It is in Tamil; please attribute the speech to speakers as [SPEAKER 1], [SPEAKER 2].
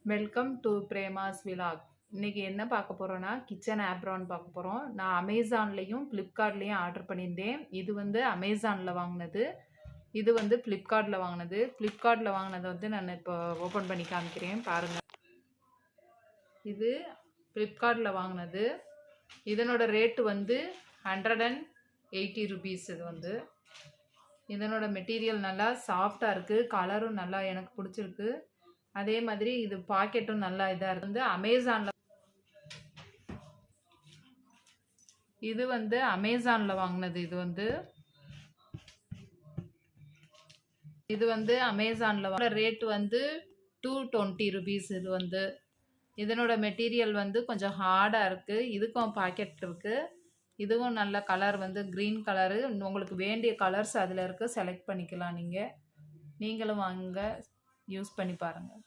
[SPEAKER 1] Welcome to Prema's vlog. இன்னைக்கு என்ன பார்க்க போறோம்னா கிச்சன் ஆப்ரான் பார்க்க போறோம். நான் அமேசான்லயும் ஃப்ளிப்கார்ட்லயும் ஆர்டர் பண்ணியிருந்தேன். இது வந்து அமேசான்ல வாங்கினது, இது வந்து ஃப்ளிப்கார்ட்ல வாங்கினது. ஃப்ளிப்கார்ட்ல வாங்கினதை வந்து நான் இப்போ ஓப்பன் பண்ணி காமிக்கிறேன் பாருங்க. இது ஃப்ளிப்கார்ட்ல வாங்கினது. இதனோட ரேட்டு வந்து 180 ருபீஸ். இது வந்து இதனோட மெட்டீரியல் நல்லா சாஃப்டாக இருக்குது, கலரும் நல்லா எனக்கு பிடிச்சிருக்கு. அதே மாதிரி இது பாக்கெட்டும் நல்லா இதாக இருக்குது. வந்து அமேசானில் இது வந்து அமேசானில் வாங்கினது. இது வந்து அமேசானில் வாங்கின ரேட்டு வந்து 220 ருபீஸ். இது வந்து இதனோட மெட்டீரியல் வந்து கொஞ்சம் ஹார்டாக இருக்குது. இதுக்கும் பாக்கெட் இருக்குது. இதுவும் நல்ல கலர் வந்து க்ரீன் கலரு. உங்களுக்கு வேண்டிய கலர்ஸ் அதில் இருக்குது, செலக்ட் பண்ணிக்கலாம். நீங்களும் வாங்க, யூஸ் பண்ணி பாருங்கள்.